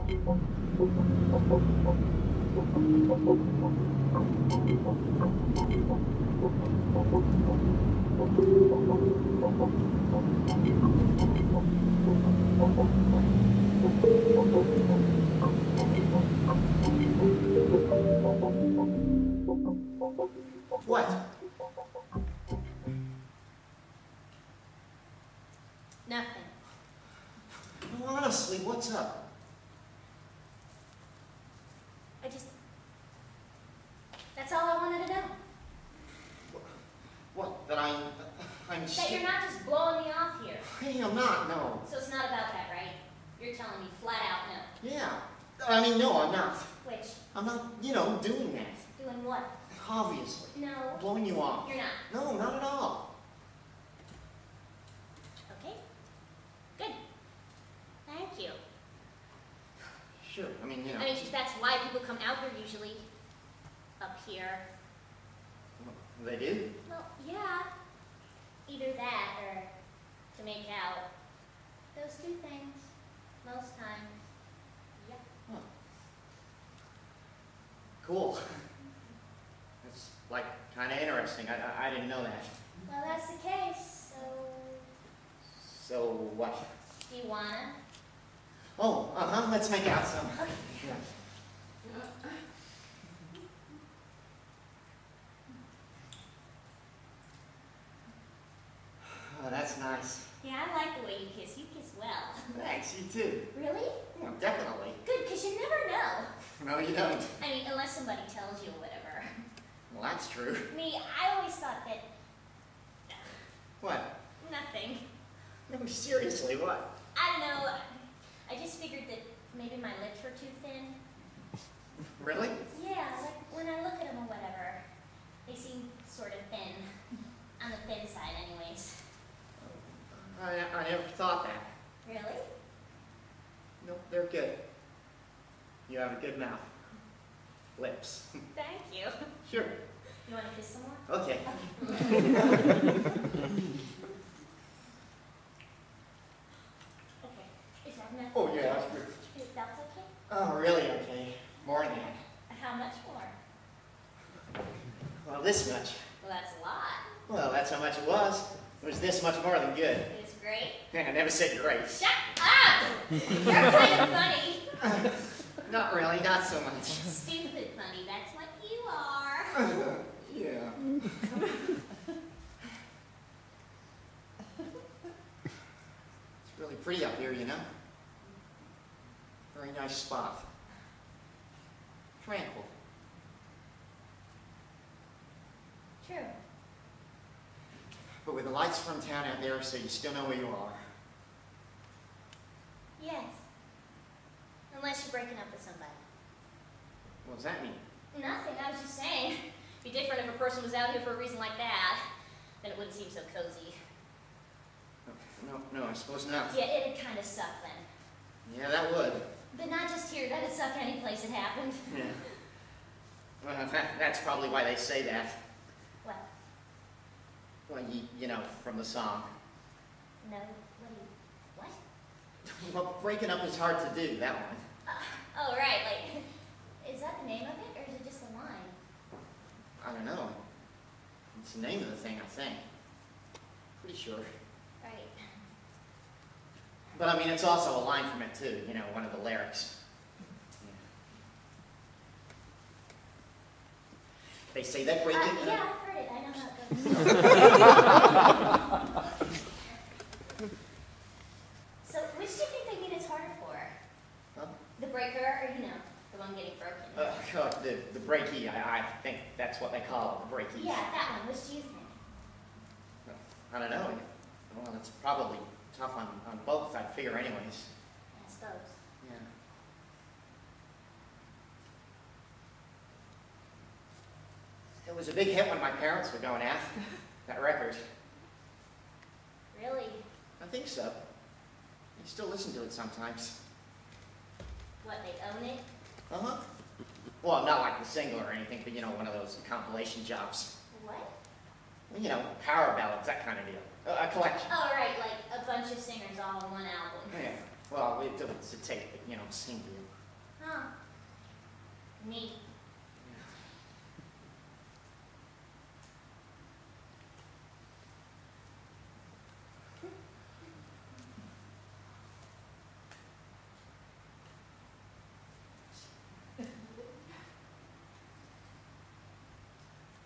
What? Nothing. No, honestly, what's up? That's all I wanted to know. What? That I'm That you're not just blowing me off here. Hey, I'm not, no. So it's not about that, right? You're telling me flat out no. Yeah. I mean, no, I'm not. Which? I'm not, doing that. Doing what? Obviously. No. Blowing you off. You're not. No, not at all. Okay. Good. Thank you. Sure, I mean, I mean, that's why people come out here usually. Up here. They do? Well, yeah. Either that or to make out. Those two things. Most times. Yep. Huh. Cool. That's, like, kind of interesting. I didn't know that. Well, that's the case, so... So, what? Do you wanna? Oh, let's make out some. Okay. Oh, that's nice. Yeah, I like the way you kiss. You kiss well. Thanks, you too. Really? Yeah, definitely. Good, because you never know. No, you don't. I mean, unless somebody tells you or whatever. Well, that's true. Me, I always thought that... What? Nothing. No, seriously, what? I don't know. I just figured that maybe my lips were too thin. Really? Yeah, like when I look at them or whatever, they seem sort of thin. On the thin side, anyways. I never thought that. Really? Nope, they're good. You have a good mouth. Lips. Thank you. Sure. You want to kiss some more? Okay. Okay. Is that enough? Oh, yeah, that's good. Is that okay? Oh, really okay. More than that. How much more? Well, this much. Well, that's a lot. Well, that's how much it was. It was this much more than good. It's great. I never said great. Shut up! You're kind of funny. Not really, not so much. Stupid funny, that's what you are. Yeah. It's really pretty up here, Very nice spot. Tranquil. True. But with the lights from town out there, so you still know where you are. Yes. Unless you're breaking up with somebody. What does that mean? Nothing, I was just saying. It'd be different if a person was out here for a reason like that. Then it wouldn't seem so cozy. No, I suppose not. Yeah, it'd kind of suck then. Yeah, that would. But not just here, that'd suck any place it happened. Yeah. Well, that's probably why they say that. What? Well, from the song. No, what? Well, breaking up is hard to do, that one. Oh, right, like, is that the name of it, or is it just a line? I don't know. It's the name of the thing, I think. Pretty sure. Right. But I mean, it's also a line from it too, one of the lyrics. Yeah. They say that breaking up... Yeah, I've heard it. I know how it goes. So, which do you think they mean it's harder for? Huh? The breaker, or, the one getting broken? The breaky, I think that's what they call it, the breaky. Yeah, that one. Which do you think? I don't know. Well, it's probably tough on both, I'd figure anyways. I suppose. Yeah. It was a big hit when my parents were going out, that record. Really? I think so. I still listen to it sometimes. What, they own it? Uh-huh. Well, not like the single or anything, but one of those compilation jobs. What? Well, power ballads, that kind of deal. A collection. Oh, right, like a bunch of singers all on one album. Yeah. Well, it's a tape, but, you know, same deal. Huh. Neat.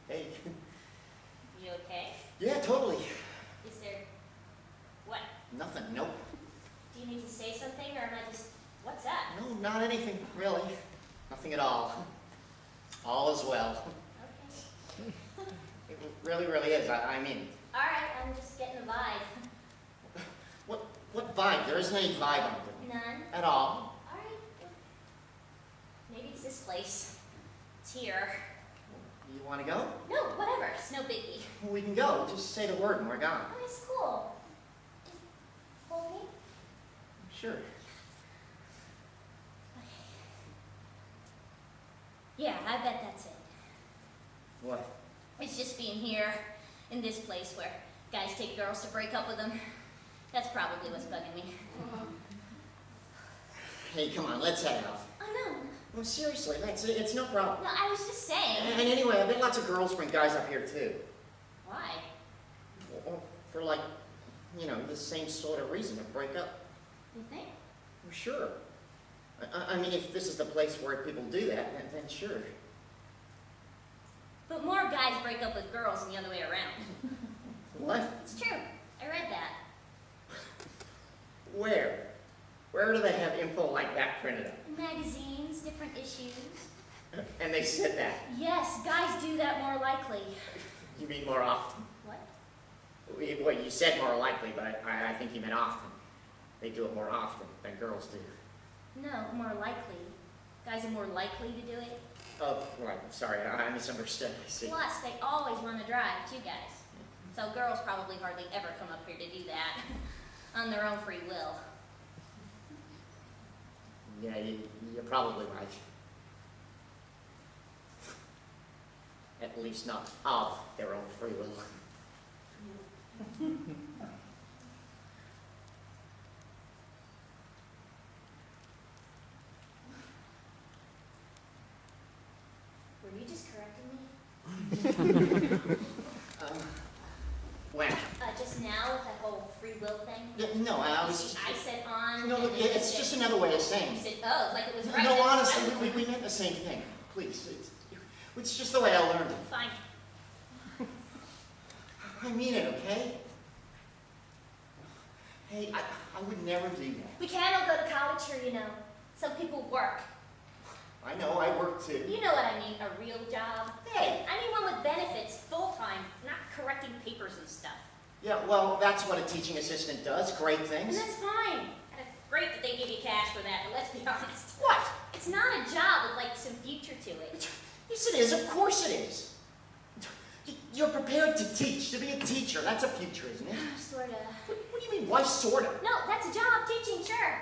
Hey. You okay? Yeah, totally. Is there... what? Nothing, nope. Do you need to say something, or am I just... what's up? No, not anything, really. Nothing at all. All is well. Okay. It really, really is. I mean, Alright, I'm just getting a vibe. what vibe? There isn't any vibe on it. None? At all. Alright. Maybe it's this place. It's here. You want to go? No, whatever. It's no biggie. We can go. Just say the word and we're gone. Oh, it's cool. Just hold me. Sure. Yeah, I bet that's it. What? It's just being here, in this place where guys take girls to break up with them. That's probably what's bugging me. Hey, come on, let's head out. Oh, no. No, seriously, it's no problem. No, I was just saying. And anyway, I bet lots of girls bring guys up here too. Why? Well, for like, you know, the same sort of reason to break up. You think? Well, sure. I mean, if this is the place where people do that, then sure. But more guys break up with girls than the other way around. What? It's true. I read that. Where? Where do they have info like that printed up? Magazines, different issues. And they said that. Yes, guys do that more likely. You mean more often? What? Well, you said more likely, but I think you meant often. They do it more often than girls do. No, more likely. Guys are more likely to do it. Oh, right. Sorry, I misunderstood. I see. Plus, they always want to drive, too, guys. So girls probably hardly ever come up here to do that on their own free will. Yeah, you're probably right. At least not of their own free will. Were you just correcting me? When? Just now with that whole free will thing? Yeah, no, I was See, just... I said on. No, and look, then you it's said- just another way of saying... You said, oh, like it was right. No, then honestly, I- we meant the same thing. Please, it's just the way I learned it. Fine. I mean it, okay? Hey, I would never do that. We can't all go to college here, you know. Some people work. I know, I work too. You know what I mean, a real job. Hey. I mean one with benefits, full-time, not correcting papers and stuff. Yeah, well, that's what a teaching assistant does, great And things. that's fine. And it's great that they give you cash for that, but let's be honest. What? It's not a job with, like, some future to it. Yes, it is. Of course it is. You're prepared to teach, to be a teacher. That's a future, isn't it? Sorta. What do you mean, why sorta? No, that's a job, teaching, sure.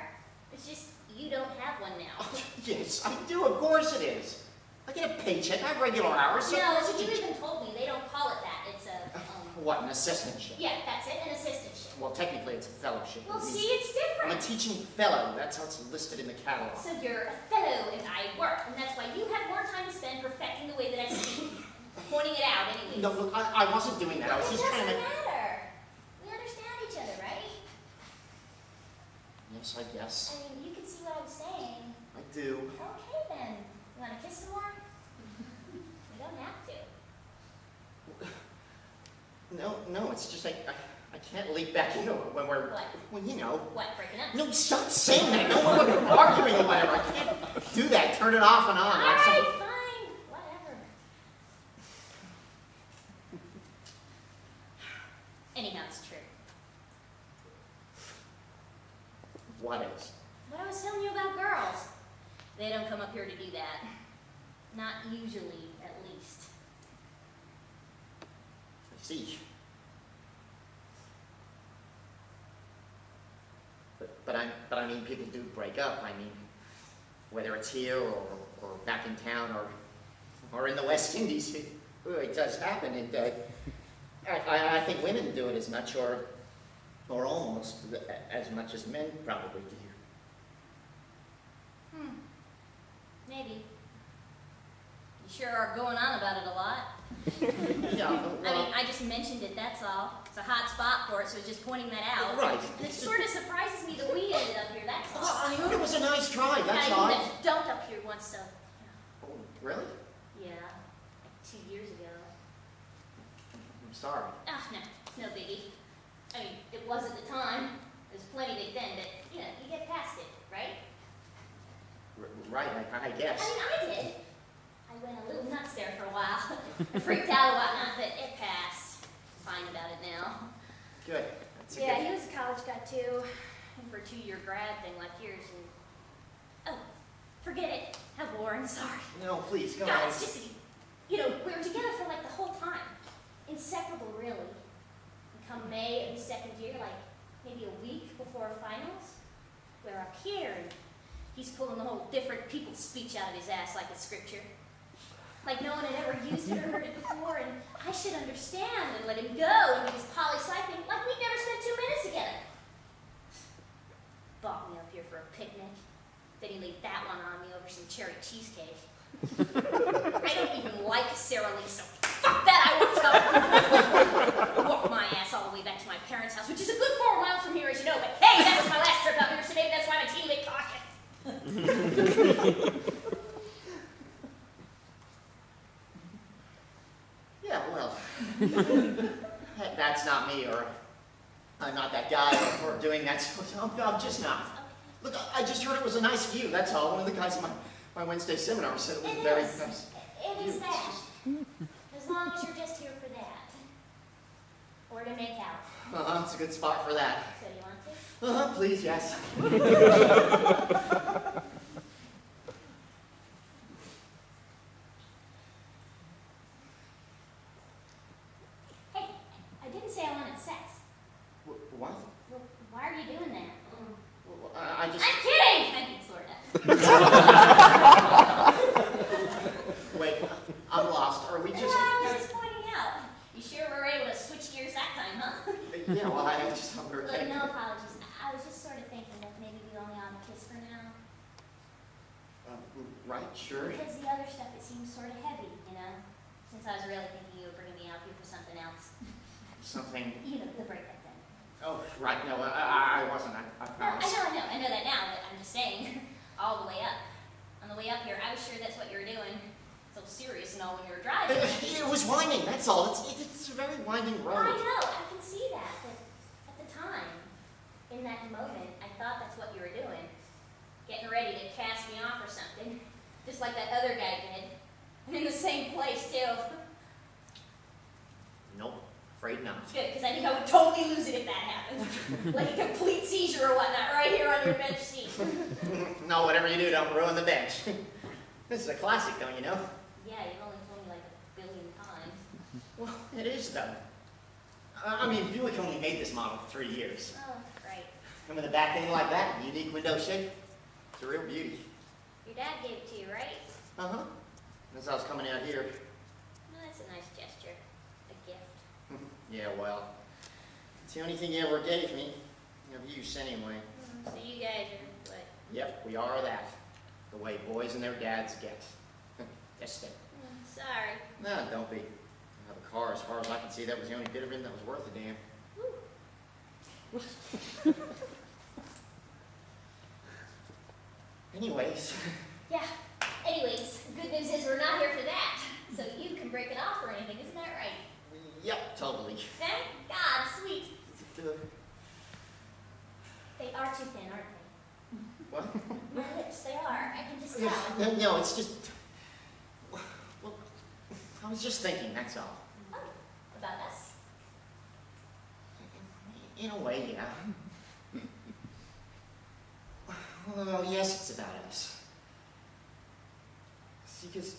It's just, you don't have one now. Oh, yes, I do. Of course it is. I get a paycheck. I have regular hours. So No, it's a you teach- even told me they don't call it that. It's a, What, an assistantship? yeah, that's it, an assistantship. Well, technically it's a fellowship. Well, It means- see, it's I'm a different. teaching fellow. That's how it's listed in the catalog. So you're a fellow and I work, and that's why you have more time to spend perfecting the way that I speak. Pointing it out, anyways. No, look, I wasn't doing that. I was It just doesn't trying to... matter. We understand each other, right? Yes, I guess. I mean, you can see what I was saying. I do. Okay, then. You want to kiss some more? We don't have to. No, it's just I can't leap back into it when we're... What? Well, you know. What, breaking up? No, stop saying that. No, we're arguing or whatever. I can't do that. Turn it off and on. All like some- right, fine. Whatever. Anyhow, it's true. What is? What I was telling you about girls. They don't come up here to do that. Not usually, at least. I see. But I mean, people do break up. I mean, whether it's here or back in town or in the West Indies, it does happen. And I think women do it as much or almost as much as men probably do. Maybe. You sure are going on about it a lot. Yeah, I mean, I just mentioned it, that's all. It's a hot spot for it, so I was just pointing that out. Right. It sort of surprises me that we ended up here, that's all. Well, I heard it was a nice try, that's I all. even dumped up here once, so. Oh, really? Yeah, like 2 years ago. I'm sorry. Ah, no, it's no biggie. I mean, it was at the time. It was plenty big then, but, you know, you get past it, right? Right, I guess. I mean, I did. I went a little nuts there for a while. I freaked out and whatnot, but it passed. I'm fine about it now. Good. That's a Yeah, good. he was a college guy too. And for a 2-year grad thing like yours. And oh, forget it. How boring. Sorry. No, please, go God, ahead. it's just, you know, we were together for like the whole time. Inseparable, really. And come May of the second year, like maybe a week before finals, we're up here and he's pulling the whole different people's speech out of his ass like it's scripture. Like no one had ever used it or heard it before, and I should understand and let him go, and he was polycycling like we'd never spent 2 minutes together. Bought me up here for a picnic. Then he laid that one on me over some cherry cheesecake. I don't even like Sara Lee, so fuck that, I won't tell. Walked my ass all the way back to my parents' house, which is a good 4 miles from here, as you know, but hey, that was my last trip out here, so maybe that's why I'm a teeny bit cautious. Yeah, well, that's not me, or I'm not that guy for doing that. So I'm just not. Look, I just heard it was a nice view, that's all. One of the guys in my Wednesday seminar said it was very nice. It is that. As long as you're just here for that. Or to make out. It's a good spot for that. So you want to? Please, yes. Hey, I didn't say I wanted sex. What? Well, why are you doing that? Well, I just... I'm kidding! I mean, sort of. Wait, I'm lost. Are we just... I was just pointing out. You sure were able to switch gears that time, huh? Yeah, well, I just thought we were Look, thinking. no apologies. I was just sort of thinking that maybe we only ought to kiss for now. Right, sure. Because the other stuff, it seems sort of heavy, you know? Since I was really thinking you were bringing me out here for something else. Something... You know, the breakup thing. Oh, right, no, I wasn't. I No, promise. I know that now, but I'm just saying, all the way up. On the way up here, I was sure that's what you were doing. So serious and all when you were driving. It was winding, that's all. It's a very winding road. I know, I can see that, but at the time, in that moment, I thought that's what you were doing. Getting ready to cast me off or something. Just like that other guy did. And in the same place, too. Nope, afraid not. Good, because I think I would totally lose it if that happened. Like a complete seizure or whatnot, right here on your bench seat. No, whatever you do, don't ruin the bench. This is a classic, don't you know? Yeah, you've only told me like 1 billion times. Well, it is, though. I mean, Buick only made this model for 3 years. Oh, right. And with a back end like that, unique window shape, it's a real beauty. Your dad gave it to you, right? Uh-huh. As I was coming out here. No, that's a nice gesture. A gift. Yeah, well, it's the only thing he ever gave me. Of use, anyway. So you guys are, what? Yep, we are that. The way boys and their dads get. Just it. Sorry. No, don't be. I have a car, as far as I can see, that was the only bit of it that was worth a damn. Anyways. Yeah. Anyways, the good news is we're not here for that. So you can break it off or anything, isn't that right? Yep, totally. Thank God, sweet. They are too thin, aren't they? What? My lips, they are. I can just tell. No, it's just... Well, I was just thinking, that's all. Oh, about us? In a way, yeah. Well, yes, it's about us. See, because...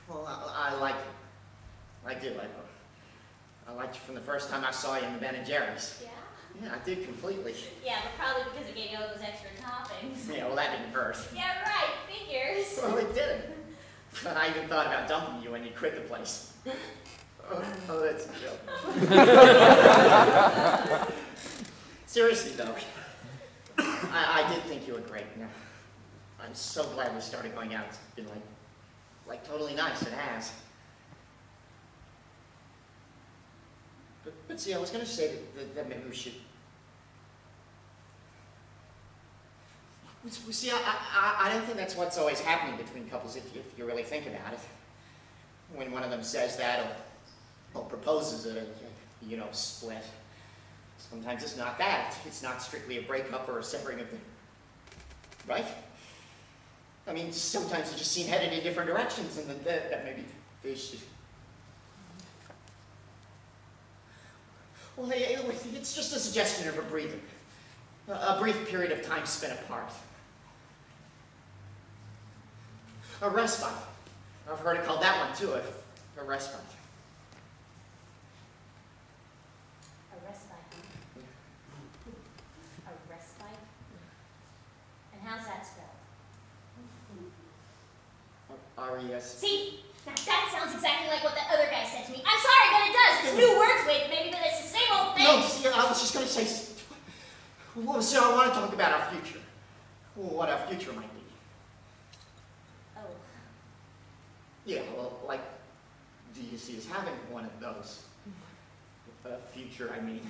Well, I like you. I do. I liked you from the first time I saw you in the Ben & Jerry's. Yeah? Yeah, I did completely. Yeah, but probably because it gave you all those extra toppings. Yeah, well, that didn't hurt. Yeah, right. Figures. Well, it didn't. I even thought about dumping you when you quit the place. Oh, that's a joke. Seriously, though, I did think you were great. Now, I'm so glad we started going out. It's been like totally nice. It has. But see, I was going to say that maybe we should. See, I don't think that's what's always happening between couples if you really think about it. When one of them says that or proposes it, you know, split. Sometimes it's not that. It's not strictly a breakup or a severing of the... Right? I mean, sometimes they just seem headed in different directions, and that maybe they should... Well, it's just a suggestion of a brief period of time spent apart. A respite. I've heard it called that one too, a respite. A respite, huh? A respite? And how's that spelled? R-E-S. See? Now that sounds exactly like what that other guy said to me. I'm sorry, but it does. It's new words, wait, maybe, but it's the same old thing. No, see, I was just going to say, well, see, I want to talk about our future. What our future might be. Oh. Yeah, well, like, do you see us having one of those? Future, I mean.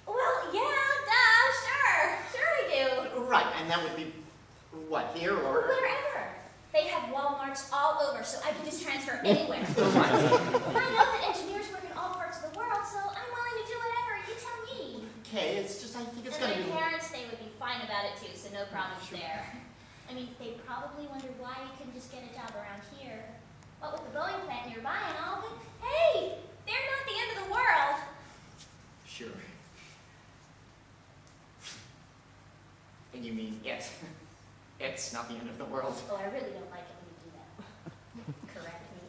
Well, yeah, duh, sure. Sure we do. Right, and that would be, what, here or? Wherever. They have Walmarts all over, so I can just transfer anywhere. Right. I know that engineers work in all parts of the world, so I'm willing to do whatever. You tell me. Okay, it's just, I think it's And going to be... my parents, they would be fine about it too, so no problems there. I mean, they probably wondered why you couldn't just get a job around here. What with the Boeing plant nearby and all, but hey, they're not the end of the world. Sure. And you mean it? It's not the end of the world. Oh, I really don't like it when you do that. Correct me.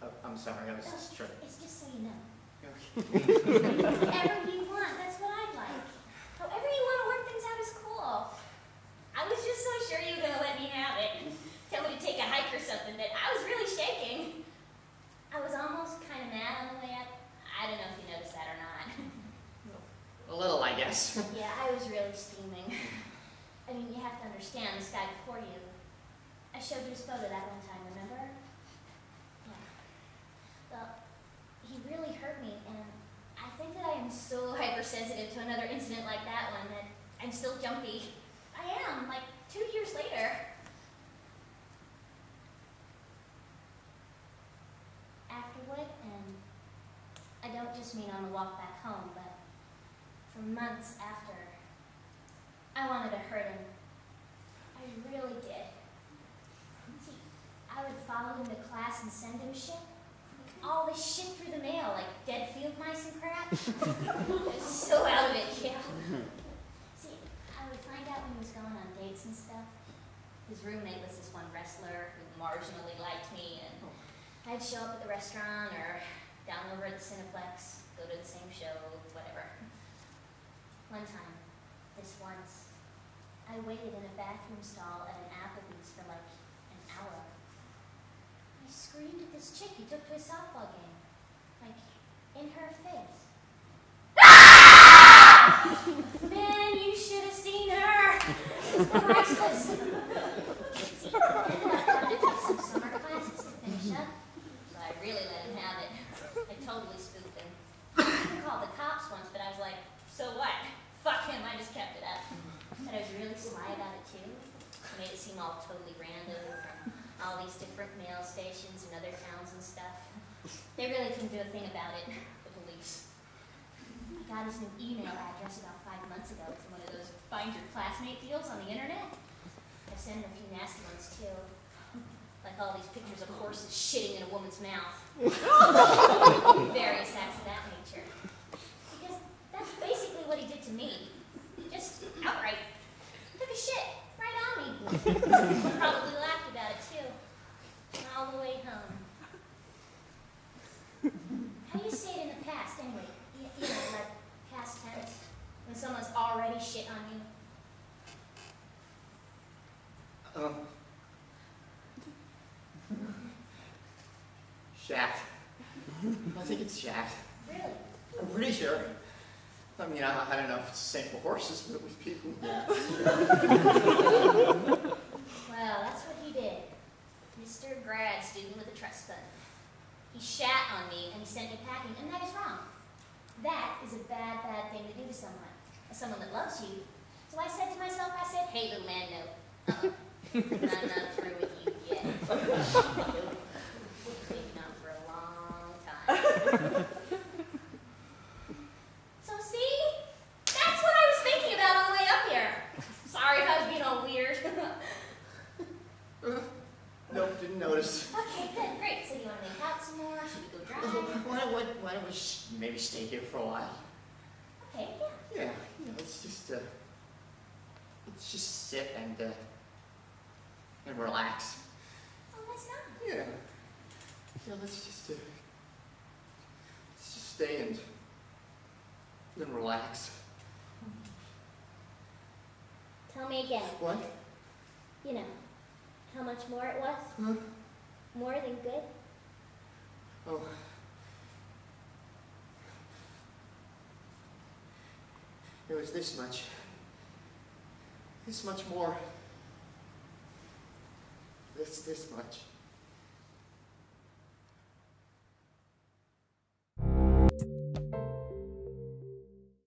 Oh, I'm sorry, I was just trying. It's just so you know. Whatever you want, that's what I'd like. However you want to work things out is cool. I was just so sure you were going to let me have it. Tell me to take a hike or something that I was really shaking. I was almost kind of mad on the way up. I don't know if you noticed that or not. A little, I guess. Yeah, I was really steaming. I mean, you have to understand this guy before you. I showed you his photo that one time, remember? Yeah. Well, he really hurt me, and I think that I am so hypersensitive to another incident like that one that I'm still jumpy. I am, like 2 years later. Afterward, and I don't just mean on the walk back home, but for months after, I wanted to hurt him. I really did. See, I would follow him to class and send him shit. All this shit through the mail, like dead field mice and crap. I was so out of it, yeah. See, I would find out when he was going on dates and stuff. His roommate was this one wrestler who marginally liked me, and I'd show up at the restaurant or down over at the Cineplex, go to the same show, whatever. One time, this once, I waited in a bathroom stall at an Applebee's for like an hour. I screamed at this chick he took to a softball game, like in her face. Man, you should have seen her. It's priceless. See, I wanted to take some summer classes to finish up, so I really let him have it. I totally spooked him. I called the cops once, but I was like, so what? Fuck him, I just kept it up. But I was really sly about it too. I made it seem all totally random from all these different mail stations and other towns and stuff. They really couldn't do a thing about it, the police. I got his new email address about 5 months ago from one of those find your classmate deals on the internet. I sent him a few nasty ones too. Like all these pictures of horses shitting in a woman's mouth. Various acts of that nature. Because that's basically what he did to me. Just outright. Took a shit right on me. Probably laughed about it too. All the way home. How do you say it in the past anyway? You know, like past tense. When someone's already shit on you. Shat. I think it's shat. Really? I'm pretty sure. I mean, I don't know if it's the same for horses, but with people. Mr. Grad Student with a trust fund. He shat on me and he sent me packing, and that is wrong. That is a bad, bad thing to do to someone that loves you. So I said to myself, hey, little man, no. I'm not through with you yet. Maybe not for a long time. So see, that's what I was thinking about on the way up here. Sorry if I was being all weird. Nope, didn't notice. Okay, good, great. So you want to make out some more? Should we go drive? Why don't we maybe stay here for a while? Okay, yeah. Yeah, let's just sit and relax. Oh, that's nice. Yeah. Yeah, let's just stay and relax. Tell me again. What? You know, how much more it was? Huh? More than good? Oh. It was this much. This much more. This much.